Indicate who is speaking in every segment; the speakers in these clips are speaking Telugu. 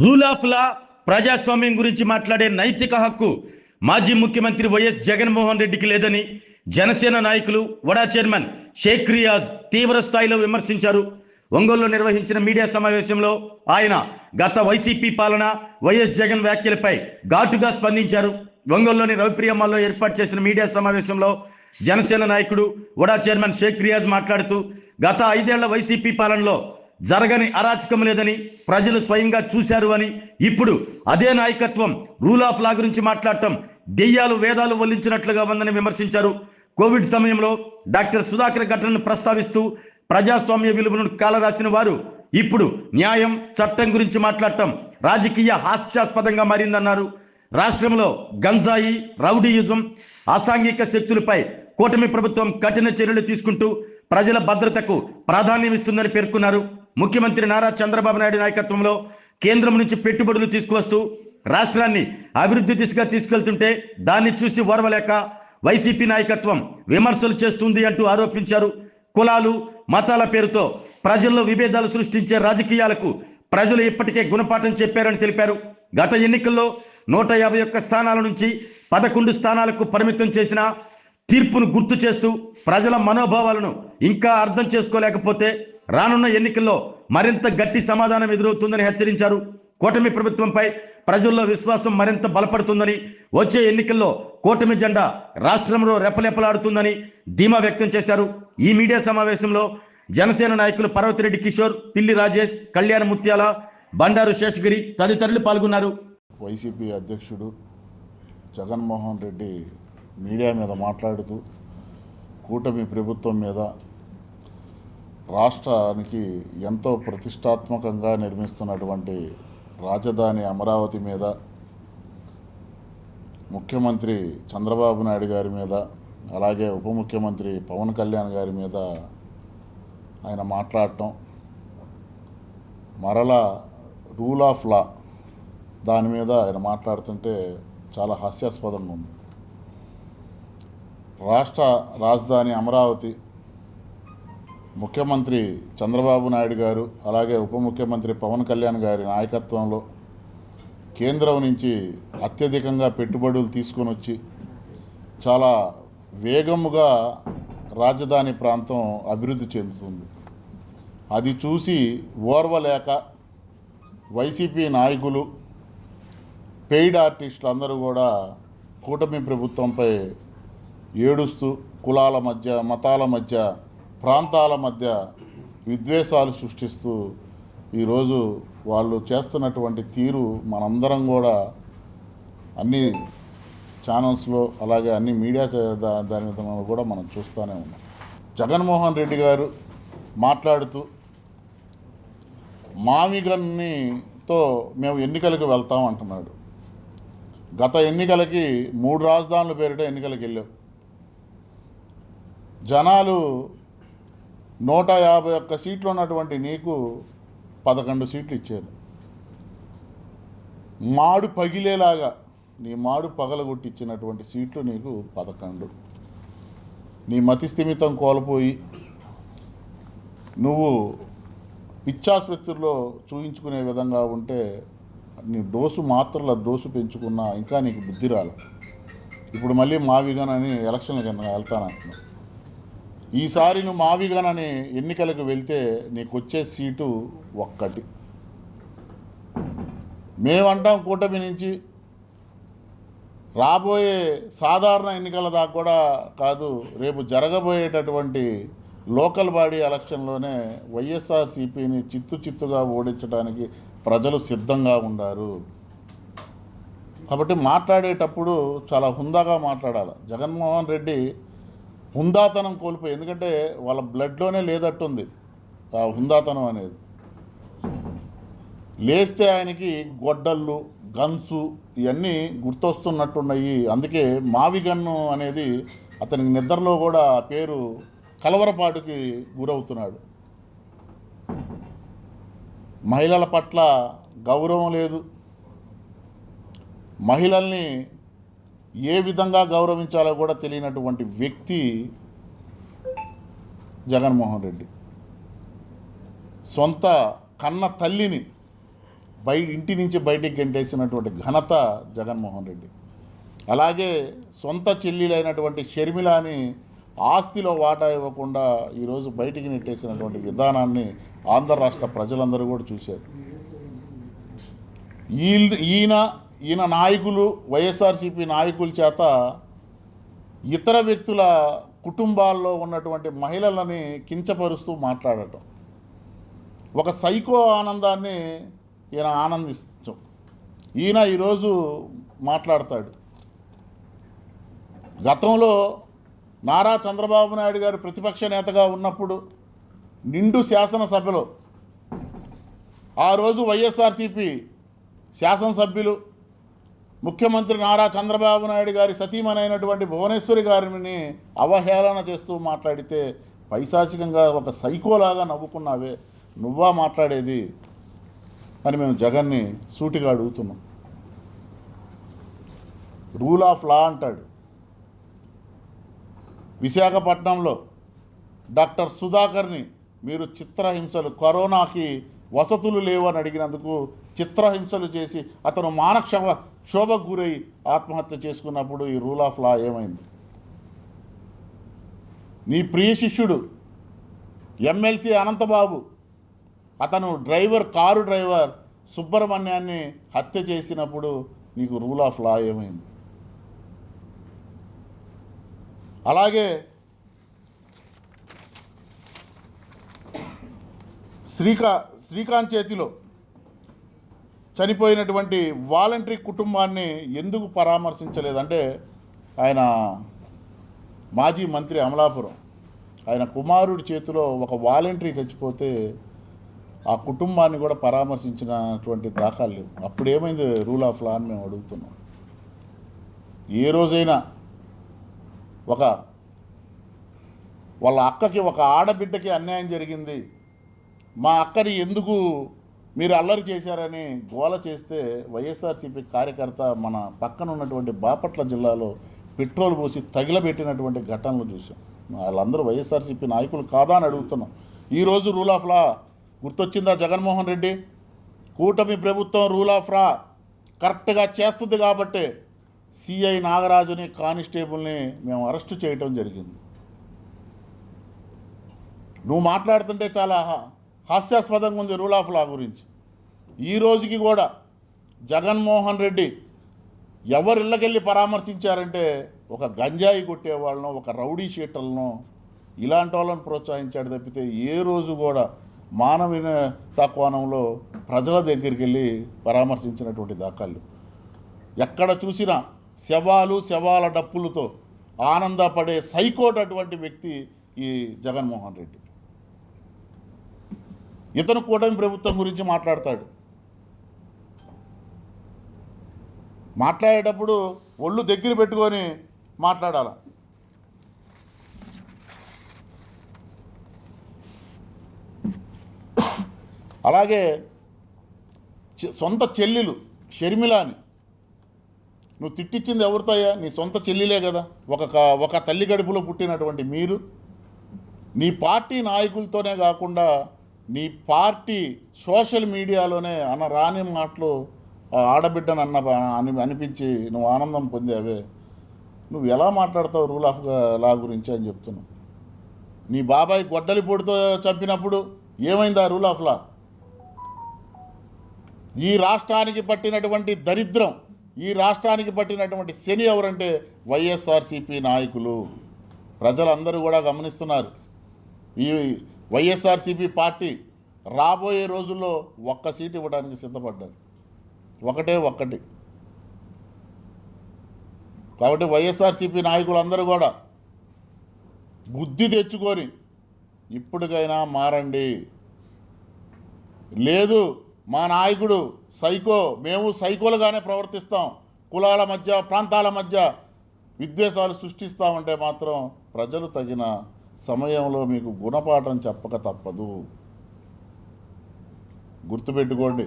Speaker 1: రూల్ ఆఫ్ లా ప్రజాస్వామ్యం గురించి మాట్లాడే నైతిక హక్కు మాజీ ముఖ్యమంత్రి వైఎస్ జగన్మోహన్ రెడ్డికి లేదని జనసేన నాయకులు వడా చైర్మన్ షేక్ రియాజ్ తీవ్ర స్థాయిలో విమర్శించారు. ఒంగోలులో నిర్వహించిన మీడియా సమావేశంలో ఆయన గత వైసీపీ పాలన, వైఎస్ జగన్ వ్యాఖ్యలపై ఘాటుగా స్పందించారు. ఒంగోలులోని రవిప్రియమ్మలో ఏర్పాటు చేసిన మీడియా సమావేశంలో జనసేన నాయకుడు వడా చైర్మన్ షేక్ రియాజ్ మాట్లాడుతూ గత 5 ఏళ్ల వైసీపీ పాలనలో జరగని అరాచకం లేదని ప్రజలు స్వయంగా చూశారు అని, ఇప్పుడు అదే నాయకత్వం రూల్ ఆఫ్ లా గురించి మాట్లాడటం దెయ్యాలు వేదాలు వల్లించినట్లుగా ఉందని విమర్శించారు. కోవిడ్ సమయంలో డాక్టర్ సుధాకర్ ఘటనను ప్రస్తావిస్తూ ప్రజాస్వామ్య విలువలను కాలరాసిన వారు ఇప్పుడు న్యాయం, చట్టం గురించి మాట్లాడటం రాజకీయ హాస్యాస్పదంగా మారిందన్నారు. రాష్ట్రంలో గంజాయి, రౌడీయుజం, అసాంఘిక శక్తులపై కూటమి ప్రభుత్వం కఠిన చర్యలు తీసుకుంటూ ప్రజల భద్రతకు ప్రాధాన్యమిస్తుందని పేర్కొన్నారు. ముఖ్యమంత్రి నారా చంద్రబాబు నాయుడు నాయకత్వంలో కేంద్రం నుంచి పెట్టుబడులు తీసుకువస్తూ రాష్ట్రాన్ని అభివృద్ధి దిశగా తీసుకెళ్తుంటే దాన్ని చూసి ఓర్వలేక వైసీపీ నాయకత్వం విమర్శలు చేస్తుంది అంటూ ఆరోపించారు. కులాలు, మతాల పేరుతో ప్రజల్లో విభేదాలు సృష్టించే రాజకీయాలకు ప్రజలు ఇప్పటికే గుణపాఠం చెప్పారని తెలిపారు. గత ఎన్నికల్లో 151 స్థానాల నుంచి 11 స్థానాలకు పరిమితం చేసిన తీర్పును గుర్తు చేస్తూ ప్రజల మనోభావాలను ఇంకా అర్థం చేసుకోలేకపోతే రానున్న ఎన్నికల్లో మరింత గట్టి సమాధానం ఎదురవుతుందని హెచ్చరించారు. కూటమి ప్రభుత్వంపై ప్రజల్లో విశ్వాసం మరింత బలపడుతుందని, వచ్చే ఎన్నికల్లో కూటమి జెండా రాష్ట్రంలో రెపరెపలాడుతుందని ధీమా వ్యక్తం చేశారు. ఈ మీడియా సమావేశంలో జనసేన నాయకులు పర్వతిరెడ్డి కిషోర్, పిల్లి రాజేష్, కళ్యాణ ముత్యాల, బండారు శేషగిరి తదితరులు పాల్గొన్నారు.
Speaker 2: వైసీపీ అధ్యక్షుడు జగన్మోహన్ రెడ్డి మీడియా మీద మాట్లాడుతూ కూటమి ప్రభుత్వం మీద, రాష్ట్రానికి ఎంతో ప్రతిష్టాత్మకంగా నిర్మిస్తున్నటువంటి రాజధాని అమరావతి మీద, ముఖ్యమంత్రి చంద్రబాబు నాయుడు గారి మీద, అలాగే ఉప ముఖ్యమంత్రి పవన్ కళ్యాణ్ గారి మీద ఆయన మాట్లాడటం, మరలా రూల్ ఆఫ్ లా దాని మీద ఆయన మాట్లాడుతుంటే చాలా హాస్యాస్పదంగా ఉంది. రాష్ట్ర రాజధాని అమరావతి ముఖ్యమంత్రి చంద్రబాబు నాయుడు గారు, అలాగే ఉప ముఖ్యమంత్రి పవన్ కళ్యాణ్ గారి నాయకత్వంలో కేంద్రం నుంచి అత్యధికంగా పెట్టుబడులు తీసుకొని వచ్చి చాలా వేగముగా రాజధాని ప్రాంతం అభివృద్ధి చెందుతుంది. అది చూసి ఓర్వలేక వైసీపీ నాయకులు, పెయిడ్ ఆర్టిస్టులు అందరూ కూడా కూటమి ప్రభుత్వంపై ఏడుస్తూ కులాల మధ్య, మతాల మధ్య, ప్రాంతాల మధ్య విద్వేషాలు సృష్టిస్తూ ఈరోజు వాళ్ళు చేస్తున్నటువంటి తీరు మనందరం కూడా అన్ని ఛానల్స్లో, అలాగే అన్ని మీడియా దాని విధంగా కూడా మనం చూస్తూనే ఉన్నాం. జగన్మోహన్ రెడ్డి గారు మాట్లాడుతూ మావిగన్నితో మేము ఎన్నికలకు వెళ్తాం అంటున్నాడు. గత ఎన్నికలకి 3 రాజధానుల పేరిట ఎన్నికలకు వెళ్ళాం. జనాలు 151 సీట్లు ఉన్నటువంటి నీకు 11 సీట్లు ఇచ్చారు. మాడు పగిలేలాగా నీ మాడు పగలగొట్టించినటువంటి సీట్లు నీకు 11. నీ మతి స్థిమితం కోల్పోయి నువ్వు పిచ్చాసుపత్రిలో చూయించుకునే విధంగా ఉంటే నీ మాత్రల డోసు పెంచుకున్నా ఇంకా నీకు బుద్ధి రాల. ఇప్పుడు మళ్ళీ మావిగన్ అని ఎలక్షన్లకు వెళ్తానంటున్నావు. ఈసారి నువ్వు మావిగన్ అని ఎన్నికలకు వెళ్తే నీకు వచ్చే సీటు 1. మేమంటాం కూటమి నుంచి రాబోయే సాధారణ ఎన్నికల దాకా కూడా కాదు, రేపు జరగబోయేటటువంటి లోకల్ బాడీ ఎలక్షన్లోనే వైఎస్ఆర్సీపీని చిత్తుగా ఓడించడానికి ప్రజలు సిద్ధంగా ఉన్నారు. కాబట్టి మాట్లాడేటప్పుడు చాలా హుందాగా మాట్లాడాలి. జగన్మోహన్ రెడ్డి హుందాతనం కోల్పోయి, ఎందుకంటే వాళ్ళ బ్లడ్లోనే లేదట్టుంది ఆ హుందాతనం అనేది. లేస్తే ఆయనకి గొడ్డళ్ళు, గన్సు ఇవన్నీ గుర్తొస్తున్నట్టున్నాయి. అందుకే మావిగన్ను అనేది అతనికి నిద్రలో కూడా పేరు కలవరపాటుకి గురవుతున్నాడు. మహిళల పట్ల గౌరవం లేదు. మహిళల్ని ఏ విధంగా గౌరవించాలో కూడా తెలియనటువంటి వ్యక్తి జగన్మోహన్ రెడ్డి. సొంత కన్న తల్లిని ఇంటి నుంచి బయటికి గెంటేసినటువంటి ఘనత జగన్మోహన్ రెడ్డి. అలాగే సొంత చెల్లెలైనటువంటి షర్మిలాని ఆస్తిలో వాటా ఇవ్వకుండా ఈరోజు బయటికి నెట్టేసినటువంటి విధానాన్ని ఆంధ్ర రాష్ట్ర ప్రజలందరూ కూడా చూశారు. ఈయన నాయకులు, వైఎస్ఆర్సీపీ నాయకుల చేత ఇతర వ్యక్తుల కుటుంబాల్లో ఉన్నటువంటి మహిళలని కించపరుస్తూ మాట్లాడటం, ఒక సైకో ఆనందాన్ని ఈయన ఆనందిస్తాం. ఈయన ఈరోజు మాట్లాడతాడు. గతంలో నారా చంద్రబాబు నాయుడు గారు ప్రతిపక్ష నేతగా ఉన్నప్పుడు నిండు శాసనసభలో ఆ రోజు వైఎస్ఆర్సీపీ శాసనసభ్యులు ముఖ్యమంత్రి నారా చంద్రబాబు నాయుడు గారి సతీమణైనటువంటి భువనేశ్వరి గారిని అవహేళన చేస్తూ మాట్లాడితే పైశాచికంగా ఒక సైకోలాగా నవ్వుకున్నావే, నువ్వా మాట్లాడేది అని మేము జగన్ని సూటిగా అడుగుతున్నాం. రూల్ ఆఫ్ లా అంటాడు. విశాఖపట్నంలో డాక్టర్ సుధాకర్ని మీరు చిత్రహింసలు, కరోనాకి వసతులు లేవని అడిగినందుకు చిత్రహింసలు చేసి అతను శోభకు గురై ఆత్మహత్య చేసుకున్నప్పుడు ఈ రూల్ ఆఫ్ లా ఏమైంది? నీ ప్రియ శిష్యుడు ఎమ్మెల్సీ అనంతబాబు, అతను కారు డ్రైవర్ సుబ్రహ్మణ్యాన్ని హత్య చేసినప్పుడు నీకు రూల్ ఆఫ్ లా ఏమైంది? అలాగే శ్రీకాంత్ చేతిలో చనిపోయినటువంటి వాలంటరీ కుటుంబాన్ని ఎందుకు పరామర్శించలేదంటే, ఆయన మాజీ మంత్రి అమలాపురం, ఆయన కుమారుడి చేతిలో ఒక వాలంటరీ చచ్చిపోతే ఆ కుటుంబాన్ని కూడా పరామర్శించినటువంటి దాఖలు లేవు. అప్పుడు ఏమైంది రూల్ ఆఫ్ లా అని మేము అడుగుతున్నాం. ఏ రోజైనా వాళ్ళ అక్కకి, ఒక ఆడబిడ్డకి అన్యాయం జరిగింది, మా అక్కని ఎందుకు మీరు అల్లరి చేశారని గోల చేస్తే వైఎస్ఆర్సీపీ కార్యకర్త మన పక్కన ఉన్నటువంటి బాపట్ల జిల్లాలో పెట్రోల్ పోసి తగిలబెట్టినటువంటి ఘటనలు చూసాం. వాళ్ళందరూ వైఎస్ఆర్సీపీ నాయకులు కాదా అని అడుగుతున్నాం. ఈరోజు రూల్ ఆఫ్ లా గుర్తొచ్చిందా జగన్మోహన్ రెడ్డి? కూటమి ప్రభుత్వం రూల్ ఆఫ్ లా కరెక్ట్గా చేస్తుంది కాబట్టి సిఐ నాగరాజుని, కానిస్టేబుల్ని మేము అరెస్టు చేయటం జరిగింది. నువ్వు మాట్లాడుతుంటే చాలా హాస్యాస్పదంగా ఉంది రూల్ ఆఫ్ లా గురించి. ఈ రోజుకి కూడా జగన్మోహన్ రెడ్డి ఎవరిళ్ళకెళ్ళి పరామర్శించారంటే ఒక గంజాయి కొట్టేవాళ్ళను, ఒక రౌడీ షీటర్లను, ఇలాంటి వాళ్ళని ప్రోత్సహించాడు తప్పితే ఏ రోజు కూడా మానవీయత కోణంలో ప్రజల దగ్గరికి వెళ్ళి పరామర్శించినటువంటి దాఖలు. ఎక్కడ చూసినా శవాల డప్పులతో ఆనందపడే సైకోట్ అటువంటి వ్యక్తి ఈ జగన్మోహన్ రెడ్డి. ఇతను కూటమి ప్రభుత్వం గురించి మాట్లాడతాడు. మాట్లాడేటప్పుడు ఒళ్ళు దగ్గర పెట్టుకొని మాట్లాడాలి. అలాగే సొంత చెల్లెలు షర్మిలాని నువ్వు తిట్టించింది ఎవరితోయా? నీ సొంత చెల్లిలే కదా. ఒక తల్లి గడుపులో పుట్టినటువంటి మీరు నీ పార్టీ నాయకులతోనే కాకుండా నీ పార్టీ సోషల్ మీడియాలోనే రాని మాటలు ఆడబిడ్డను అనిపించి నువ్వు ఆనందం పొందావే, నువ్వు ఎలా మాట్లాడతావు రూల్ ఆఫ్ లా గురించి అని చెప్తున్నావు. నీ బాబాయ్ గొడ్డలి పొడితో చంపినప్పుడు ఏమైంది ఆ రూల్ ఆఫ్ లా? ఈ రాష్ట్రానికి పట్టినటువంటి దరిద్రం, ఈ రాష్ట్రానికి పట్టినటువంటి శని ఎవరంటే వైఎస్ఆర్సీపీ నాయకులు. ప్రజలందరూ కూడా గమనిస్తున్నారు. ఈ వైఎస్ఆర్సీపీ పార్టీ రాబోయే రోజుల్లో ఒక్క సీటు ఇవ్వడానికి సిద్ధపడ్డారు. ఒక్కటి. కాబట్టి వైఎస్ఆర్సీపీ నాయకులందరూ కూడా బుద్ధి తెచ్చుకొని ఇప్పటికైనా మారండి. లేదు మా నాయకుడు సైకో, మేము సైకోలుగానే ప్రవర్తిస్తాం, కులాల మధ్య ప్రాంతాల మధ్య విద్వేషాలు సృష్టిస్తామంటే మాత్రం ప్రజలు తగిన సమయంలో మీకు గుణపాఠం చెప్పక తప్పదు. గుర్తుపెట్టుకోండి,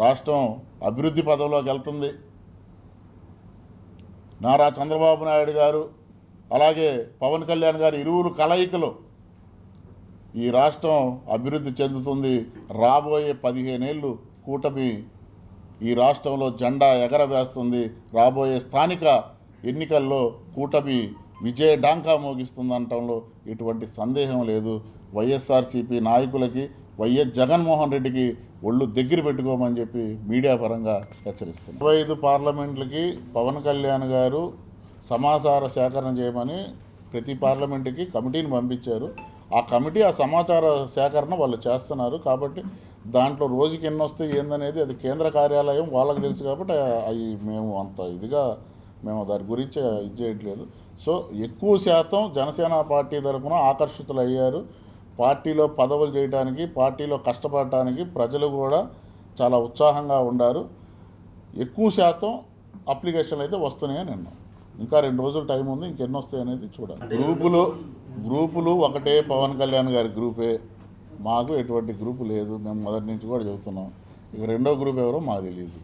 Speaker 2: రాష్ట్రం అభివృద్ధి పదంలోకి వెళ్తుంది. నారా చంద్రబాబు నాయుడు గారు అలాగే పవన్ కళ్యాణ్ గారు ఇరువురు కలయికలో ఈ రాష్ట్రం అభివృద్ధి చెందుతుంది. రాబోయే 15 ఏళ్ళు కూటమి ఈ రాష్ట్రంలో జెండా ఎగరవేస్తుంది. రాబోయే స్థానిక ఎన్నికల్లో కూటమి విజయ డాంకా మోగిస్తుందనటంలో ఎటువంటి సందేహం లేదు. వైఎస్ఆర్సీపీ నాయకులకి వైఎస్ జగన్మోహన్ రెడ్డికి ఒళ్ళు దగ్గర పెట్టుకోమని చెప్పి మీడియా పరంగా హెచ్చరిస్తున్నారు. 25 పార్లమెంట్లకి పవన్ కళ్యాణ్ గారు సమాచార సేకరణ చేయమని ప్రతి పార్లమెంటుకి కమిటీని పంపించారు. ఆ కమిటీ ఆ సమాచార సేకరణ వాళ్ళు చేస్తున్నారు. కాబట్టి దాంట్లో రోజుకి ఎన్ని వస్తాయి ఏందనేది అది కేంద్ర కార్యాలయం వాళ్ళకి తెలుసు. కాబట్టి అవి మేము అంత ఇదిగా మేము దాని గురించి ఇది చేయట్లేదు. సో ఎక్కువ శాతం జనసేన పార్టీ తరఫున ఆకర్షితులయ్యారు. పార్టీలో పదవులు చేయడానికి, పార్టీలో కష్టపడటానికి ప్రజలు కూడా చాలా ఉత్సాహంగా ఉన్నారు. ఎక్కువ శాతం అప్లికేషన్లు అయితే వస్తున్నాయని నిన్నాం. ఇంకా 2 రోజులు టైం ఉంది, ఇంకెన్ని వస్తాయి అనేది చూడాలి. గ్రూపులు ఒకటే పవన్ కళ్యాణ్ గారి గ్రూపే, మాకు ఎటువంటి గ్రూపు లేదు. మేము మొదటి నుంచి కూడా చెబుతున్నాం. ఇక రెండో గ్రూప్ ఎవరో మాకు తెలియదు.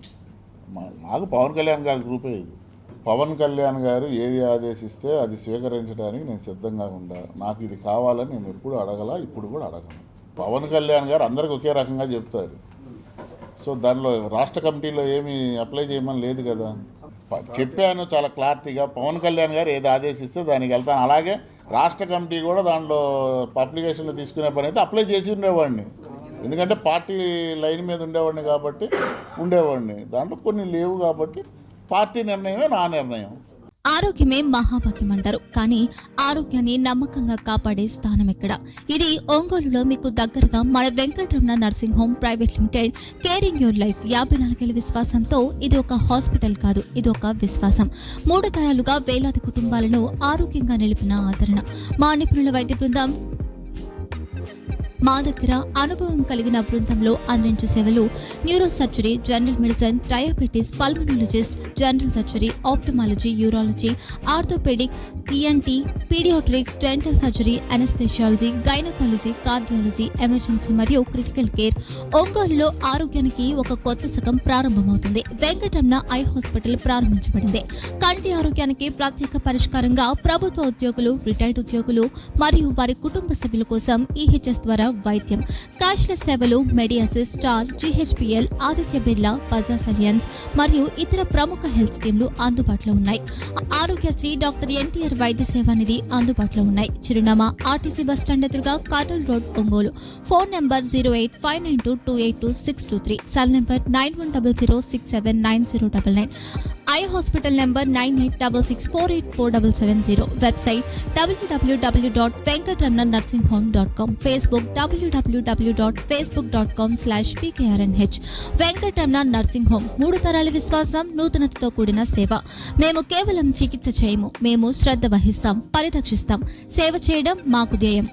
Speaker 2: మాకు పవన్ కళ్యాణ్ గారి గ్రూపే ఇది. పవన్ కళ్యాణ్ గారు ఏది ఆదేశిస్తే అది స్వీకరించడానికి నేను సిద్ధంగా ఉండాలి. నాకు ఇది కావాలని నేను ఎప్పుడు అడగల, ఇప్పుడు కూడా అడగను. పవన్ కళ్యాణ్ గారు అందరికి ఒకే రకంగా చెప్తారు. సో దానిలో రాష్ట్ర కమిటీలో ఏమి అప్లై చేయమని లేదు కదా. చెప్పాను చాలా క్లారిటీగా, పవన్ కళ్యాణ్ గారు ఏది ఆదేశిస్తే దానికి వెళ్తాను. అలాగే రాష్ట్ర కమిటీ కూడా దాంట్లో అప్లికేషన్లు తీసుకునే పని అయితే అప్లై చేసి ఉండేవాడిని. ఎందుకంటే పార్టీ లైన్ మీద ఉండేవాడిని కాబట్టి దాంట్లో కొన్ని లేవు కాబట్టి పార్టీ నిర్ణయమే నా నిర్ణయం.
Speaker 3: ఆరోగ్యమే మహాభాగ్యం అంటారు, కానీ ఆరోగ్యాన్ని నమ్మకంగా కాపాడే స్థానం ఎక్కడ? ఇది ఒంగోలులో మీకు దగ్గరగా మన Venkataramana nursing home private limited. Caring your life 54 ఏళ్ల విశ్వాసంతో ఇది ఒక హాస్పిటల్ కాదు, ఇది ఒక విశ్వాసం. 3 తరాలుగా వేలాది కుటుంబాలను ఆరోగ్యంగా నిలిపిన ఆదరణ. మా నిపుణుల వైద్య బృందం మా దగ్గర అనుభవం కలిగిన బృందంలో అందించే సేవలు neuro surgery, general medicine, diabetes, pulmonologist, general surgery, ophthalmology, urology, orthopedic, ENT, paediatrics, dental surgery, anaesthesiology, gynaecology, cardiology, emergency మరియు క్రిటికల్ కేర్. ఒంగోలులో ఆరోగ్యానికి ఒక కొత్త శకం ప్రారంభమవుతుంది. వెంకటరమణ ఐ హాస్పిటల్ ప్రారంభించబడింది. కంటి ఆరోగ్యానికి ప్రత్యేక పరిష్కారంగా ప్రభుత్వ ఉద్యోగులు, రిటైర్డ్ ఉద్యోగులు మరియు వారి కుటుంబ సభ్యుల కోసం ఈహెచ్ఎస్ ద్వారా వైద్యం, క్యాష్లెస్ సేవలు, మెడియాసిస్, స్టార్, జీహెచ్పిఎల్, ఆదిత్య బిర్లా, బజాజ్ అలియన్స్ మరియు ఇతర ప్రముఖ హెల్త్ స్కీమ్లు అందుబాటులో ఉన్నాయి. ఆరోగ్యశ్రీ, డాక్టర్ ఎన్టీఆర్ వైద్య సేవా నిధి అందుబాటులో ఉన్నాయి. చిరునామా ఆర్టీసీ బస్టాండ్ ఎదురుగా, Kurnool road, Ongole. Phone number 08592282623, cell number 9100679099. Eye hospital number 9866484770. Website www.venkatramanarsinghome.com. Facebook www.facebook.com/pkrnh. Venkataramana nursing home, 3 తరాల విశ్వాసం, నూతనతతో కూడిన సేవ. మేము కేవలం చికిత్స చేయము, మేము శ్రద్ధ వహిస్తాం, పరిరక్షిస్తాం. సేవ చేయడం మాకు ధ్యేయం.